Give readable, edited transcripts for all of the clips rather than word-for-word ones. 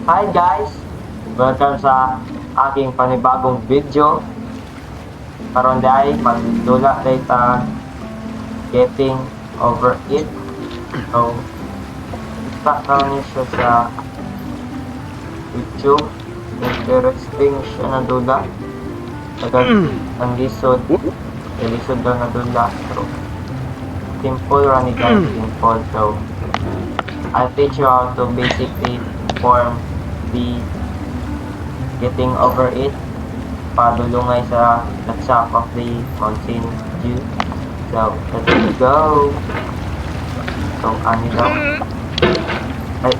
Hi guys! Welcome sa aking panibagong video. Karon day magdula day ta getting over it. So, start na ni siya sa YouTube. Interesting siya na dula. Tagal ang lisod. Lisod daw na dula. So, simple ra ni guys. Simple. So, I'll teach you how to basically form the getting over it, padulungay sa the top of the Mountain Dew. So, let's go! So, ano daw? Ay,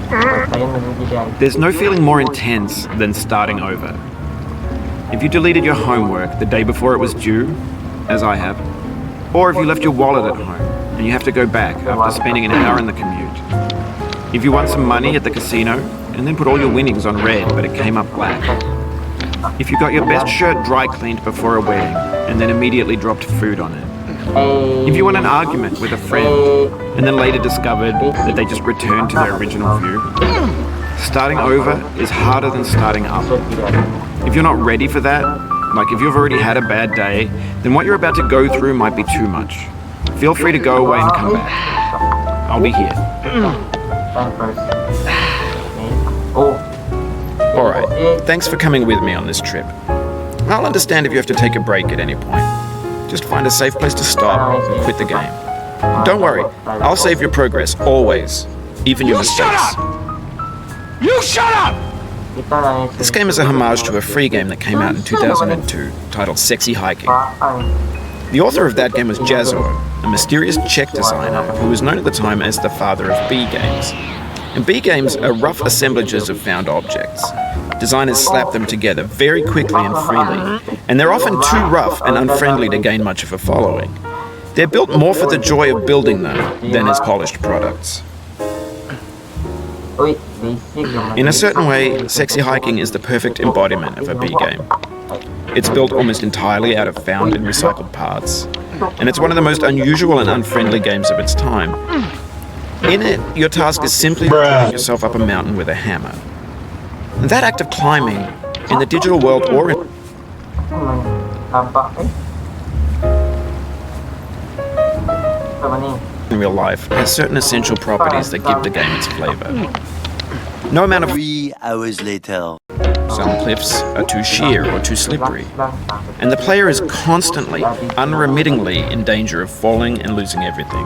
tayo na. There's no feeling more intense than starting over. If you deleted your homework the day before it was due, as I have, or if you left your wallet at home and you have to go back after spending an hour in the commute. If you won some money at the casino and then put all your winnings on red but it came up black. If you got your best shirt dry cleaned before a wedding and then immediately dropped food on it. If you won an argument with a friend and then later discovered that they just returned to their original view. Starting over is harder than starting up. If you're not ready for that, like if you've already had a bad day, then what you're about to go through might be too much. Feel free to go away and come back. I'll be here. Alright, thanks for coming with me on this trip. I'll understand if you have to take a break at any point. Just find a safe place to stop and quit the game. Don't worry, I'll save your progress, always. Even your mistakes. You shut up! This game is a homage to a free game that came out in 2002, titled Sexy Hiking. The author of that game was Jazzuo, a mysterious Czech designer who was known at the time as the father of B games. And B games are rough assemblages of found objects. Designers slap them together very quickly and freely, and they're often too rough and unfriendly to gain much of a following. They're built more for the joy of building them than as polished products. In a certain way, Sexy Hiking is the perfect embodiment of a B game. It's built almost entirely out of found and recycled parts, and it's one of the most unusual and unfriendly games of its time. In it, your task is simply pulling yourself up a mountain with a hammer. And that act of climbing, in the digital world or in real life, has certain essential properties that give the game its flavor. No amount of 3 hours later. Some cliffs are too sheer or too slippery, and the player is constantly, unremittingly in danger of falling and losing everything.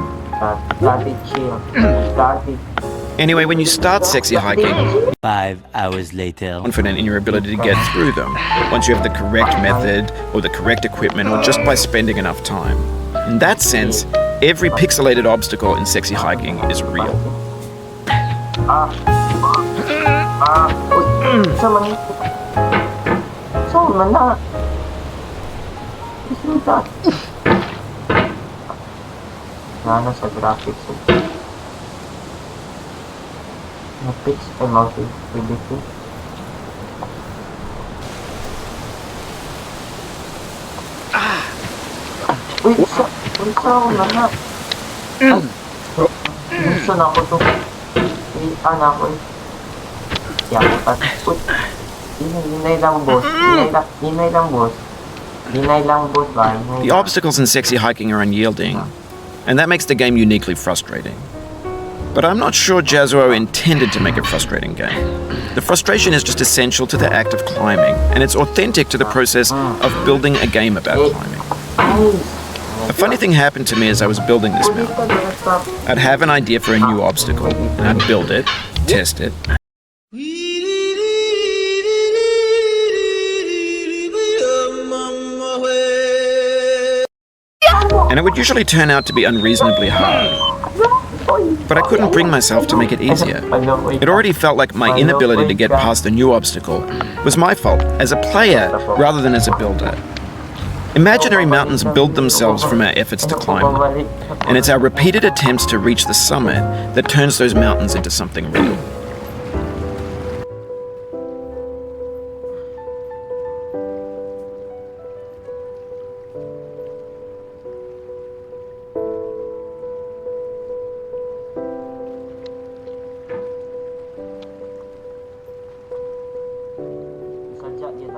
Anyway, when you start Sexy Hiking, 5 hours later. confident in your ability to get through them, once you have the correct method, or the correct equipment, or just by spending enough time. In that sense, every pixelated obstacle in Sexy Hiking is real. Nana sa graphics. Graphics and multi-ability. Uy, isa ako na. Gusto na ako to. Anak ko eh. Yakutan. Uy, hinay lang boss. Hinay lang boss. Hinay lang boss ba? The obstacles in Sexy Hiking are unyielding, and that makes the game uniquely frustrating. But I'm not sure Jazzuo intended to make a frustrating game. The frustration is just essential to the act of climbing, and it's authentic to the process of building a game about climbing. A funny thing happened to me as I was building this mountain. I'd have an idea for a new obstacle, and I'd build it, test it, and it would usually turn out to be unreasonably hard. But I couldn't bring myself to make it easier. It already felt like my inability to get past the new obstacle was my fault as a player rather than as a builder. Imaginary mountains build themselves from our efforts to climb them, and it's our repeated attempts to reach the summit that turns those mountains into something real.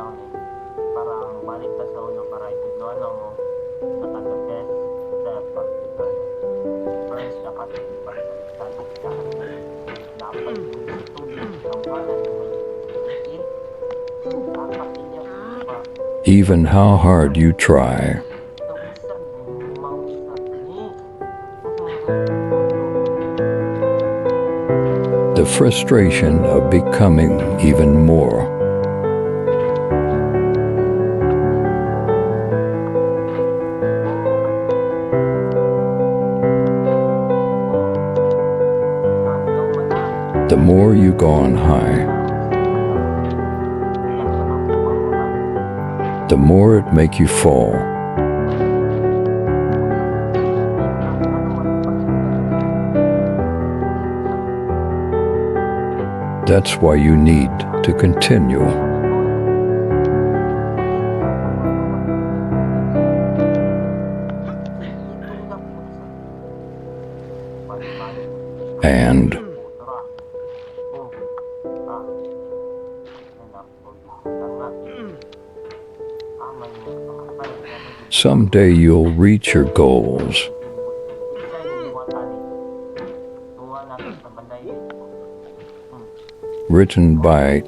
lang eh. Parang balik ka sa uno para itudloan mo at the best step of the first dapat pagsasalit ka. Dapat yung tubig ang wala naman iit. Dapat iyak pa. Even how hard you try, Tumisan mo mausap ni. the frustration of becoming even more. The more you go on high, the more it make you fall. That's why you need to continue. And someday you'll reach your goals. Written by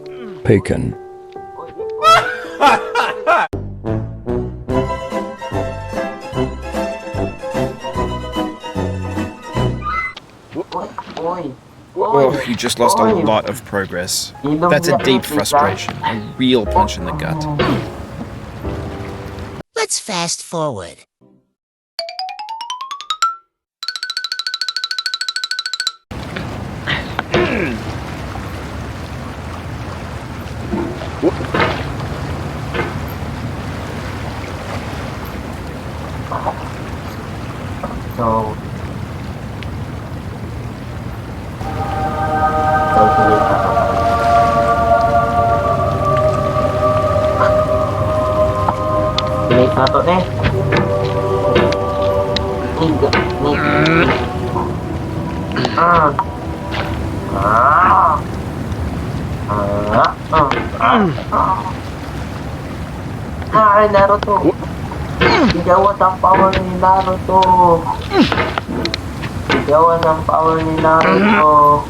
Pagan. Oh, you just lost a lot of progress. That's a deep frustration, a real punch in the gut. Let's fast forward. So, calculate na to. Calculate na to eh. Nig. Ay, Naruto. Sigawan ang power ni Naruto. Sigawan ang power ni Naruto.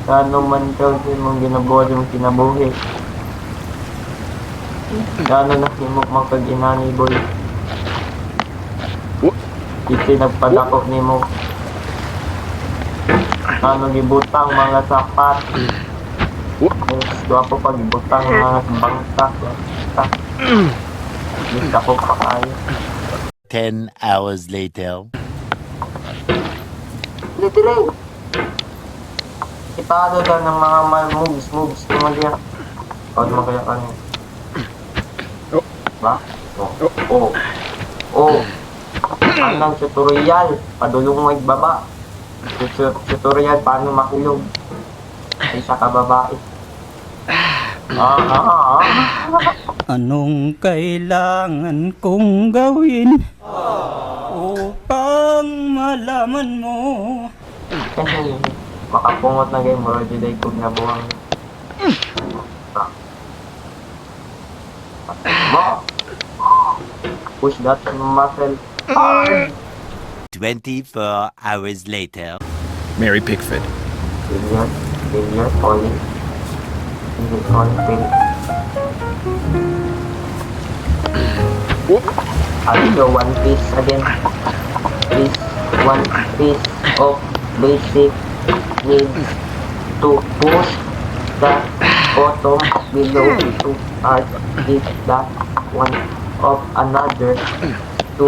Ano man daw din mong ginabuhat yung kinabuhi. Ano na himok mang pag-inani, boy. Iti nagpadakop ni mo. Ano gibutang mga sapat. Gusto ako pag gibutang mga bangka. Gusto ko pa kayo. 10 hours later. Literally. Ipalo ka ng mga moves. Tumagya. Pag mo kaya kanina. Ba? Oh. Anong tutorial? Padulong mo baba. Tutorial paano makulong. Isa ka babae. Anong kailangan kong gawin upang malaman mo? Kasi makapungot na game, moro juday kog na buwang. Push that muscle hard. 24 hours later. Mary Pickford. Failure, falling. Fail. I'll go one piece again. One piece of basic needs to push the bottom below to add it that one of another to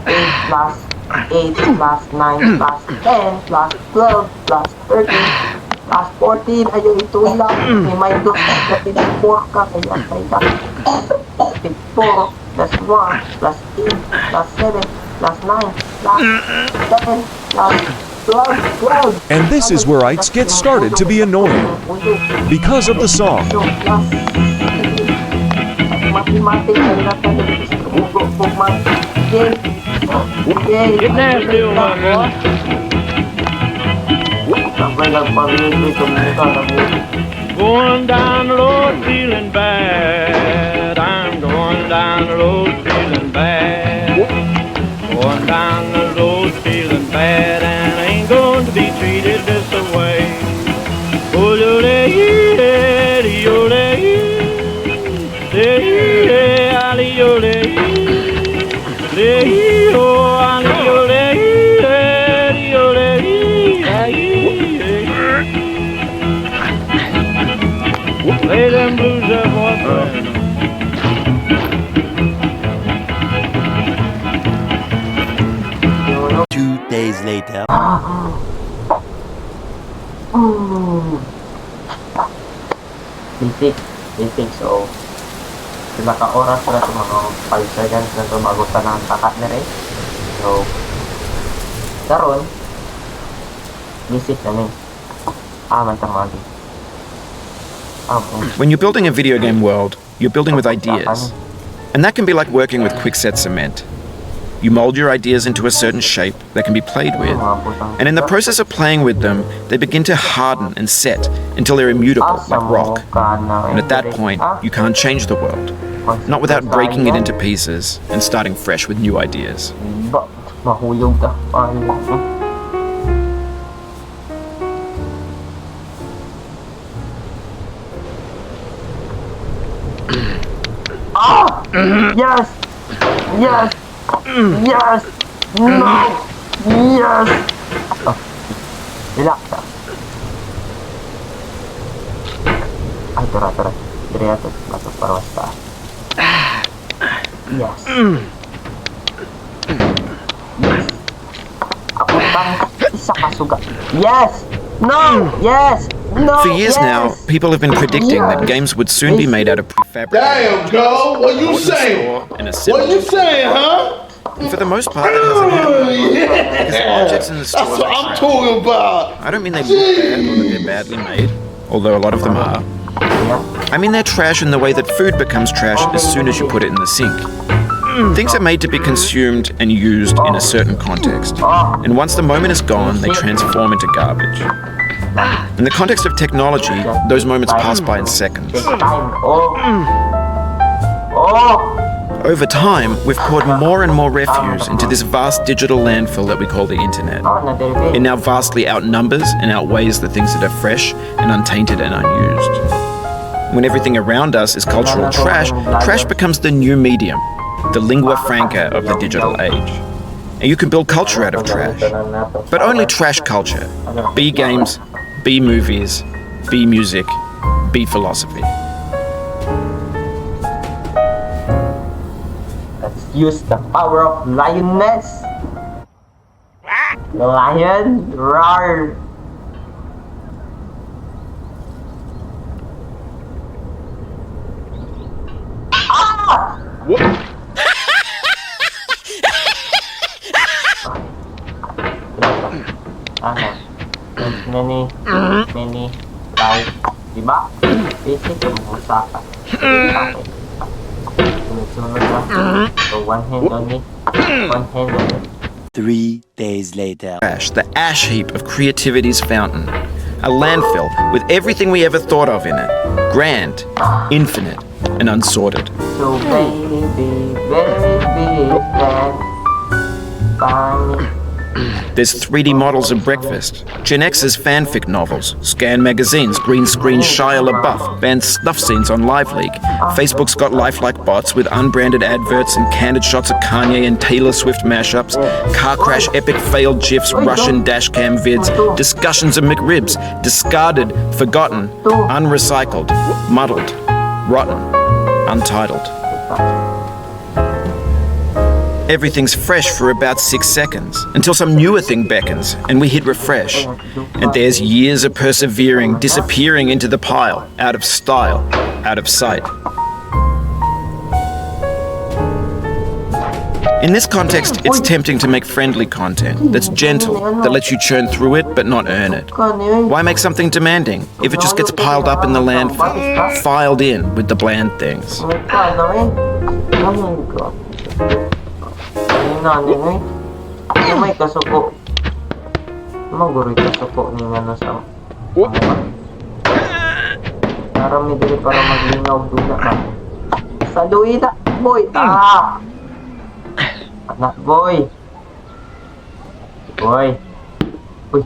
8 plus 8 plus 9 plus 10 plus 12 plus 13 plus 14. Ayaw ito lang. May dot na 4 ka. Kaya kaya 4 plus 1 plus 8 plus 7 plus 9 plus 10 plus 12. And this is where ites get started to be annoying because of the song. So, plus mathematics ay natin Okay. Sampai nagpamili ito muna na Going down the road feeling bad. I'm going down the road feeling bad. Going down the road feeling bad, and I ain't going to be treated this way. Oh, lay them blues up, boyfriend. 2 days later. Basic. So, sila ka oras na ito mga 5 seconds na ito bago sa nang takat na rin. So, karon basic namin. Mantamagi. When you're building a video game world, you're building with ideas. And that can be like working with quickset cement. You mold your ideas into a certain shape that can be played with. And in the process of playing with them, they begin to harden and set until they're immutable, like rock. And at that point, you can't change the world. Not without breaking it into pieces and starting fresh with new ideas. Mahulog ka. Yes! Yes! Yes! No! Yes! Oh. Relax. Ay, tara. Dire ato. Masuk parwasta. Yes. Yes. Ako bang isa ka suga. Yes! No! Yes! No! For years now, people have been predicting that games would soon be made out of prefabricated Damn, Joe, what you saying? What you saying, huh? And for the most part, that hasn't happened. Because the objects in the store That's what I'm talking about. I don't mean they look bad or that they're badly made, although a lot of them are. I mean they're trash in the way that food becomes trash as soon as you put it in the sink. Things are made to be consumed and used in a certain context. And once the moment is gone, they transform into garbage. In the context of technology, those moments pass by in seconds. Over time, we've poured more and more refuse into this vast digital landfill that we call the internet. It now vastly outnumbers and outweighs the things that are fresh and untainted and unused. When everything around us is cultural trash, trash becomes the new medium, the lingua franca of the digital age. And you can build culture out of trash, but only trash culture. B games, B movies, B music, B philosophy. Let's use the power of lioness. Lion, roar. Many life, diba? Basic yung usapan. Sunod lang. So one hand on it. 3 days later. Trash, the ash heap of creativity's fountain. A landfill with everything we ever thought of in it. Grand, infinite, and unsorted. So baby, then funny. There's 3D models of breakfast, Gen X's fanfic novels, Scan magazines, green screen Shia LaBeouf, banned snuff scenes on LiveLeak. Facebook's got lifelike bots with unbranded adverts and candid shots of Kanye and Taylor Swift mashups, car crash epic failed GIFs, Russian dashcam vids, discussions of McRibs, discarded, forgotten, unrecycled, muddled, rotten, untitled. Everything's fresh for about 6 seconds, until some newer thing beckons, and we hit refresh. And there's years of persevering, disappearing into the pile, out of style, out of sight. In this context, it's tempting to make friendly content that's gentle, that lets you churn through it but not earn it. Why make something demanding if it just gets piled up in the landfill, filed in with the bland things? Nanay, may kasuko. Maguri kasuko ni nga sa Narami dili para maglinaw dula ba. Saluhin na, boy. Ah! Anak, boy. Boy. Uy.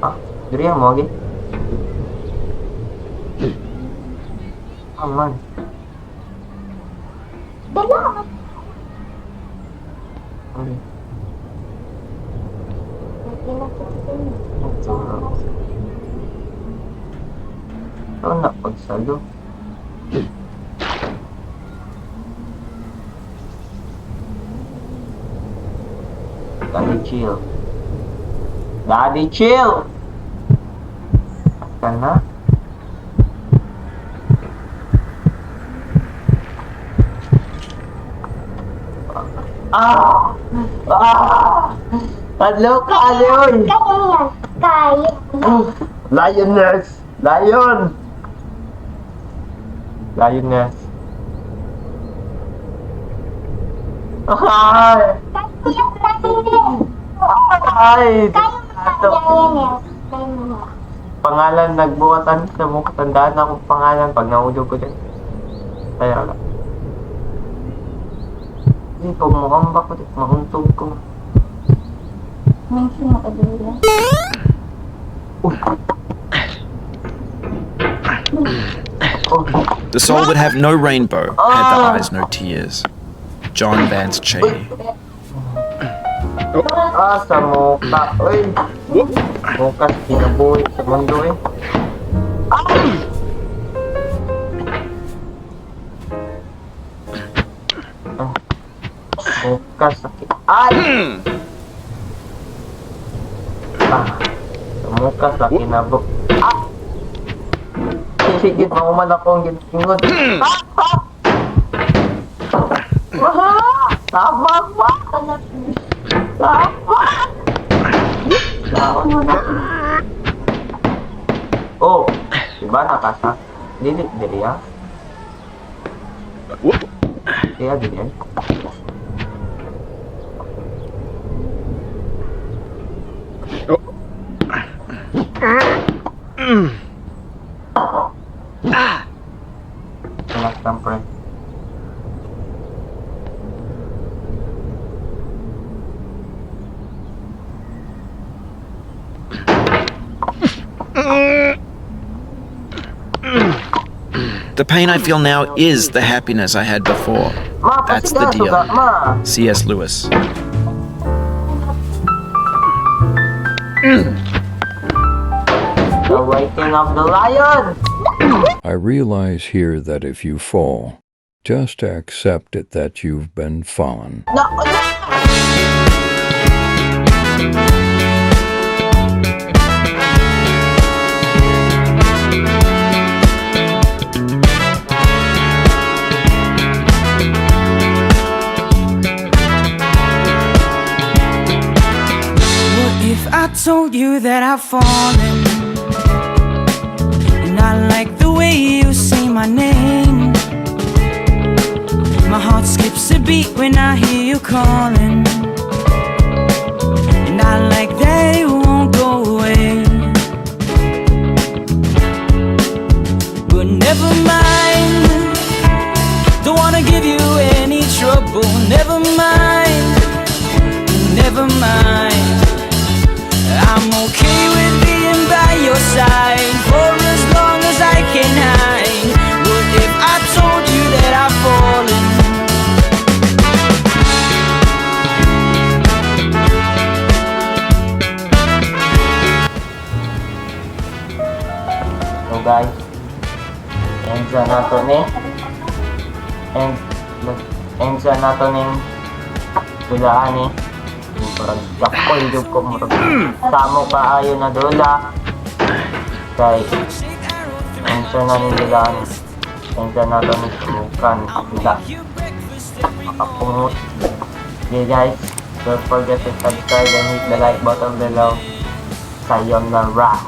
Ah, diri mo lagi. Aman. Ano? Ito na pagsalo. Daddy chill. Daddy chill! Ka na? Ah! Ah! Hello, Lion! Lioness! Lion! Lioness. Ay! Ay! Ito. Pangalan nagbuwatan sa mukha. Tandaan akong pangalan pag nahulog ko dyan. Kaya lang. Hindi ko mukhang ba ko dito. Mahuntog ko. The soul that have no rainbow had the eyes, no tears. John Vance Cheney. Ah, sa mukha. Uy! Mukha sa kinabuhi sa mundo eh. Ay! Ah. Mukha sa Ay! Ah. Sa mukha sa kinabuhi. Ah! Sige, mahuman ako ang gintingon. Ah! Ah! Tama ba? Tama! Oh, diba nakasa? Dili ya? Kaya dili. Relax lang, friend. The pain I feel now is the happiness I had before. Ma, That's the pasigaso deal. ka, ma. C.S. Lewis. The Awakening of the Lion! I realize here that if you fall, just accept it that you've been fallen. No, no! What if I told you that I've fallen? And I like the way you say my name. My heart skips a beat when I hear you calling. And I like that it won't go away. But never mind, don't wanna give you any trouble. Never mind, never mind. I'm okay with being by your side for as long as I can hide. What if I told you that I've fallen? So guys, ensa nato ni ensa nato ning dulaan ni parang jakoy jud ko murag samo kaayo na dula kay ensa na ning dulaan ensa nato ni sukan dula makapungot. Okay guys, don't forget to subscribe and hit the like button below. Sayonara.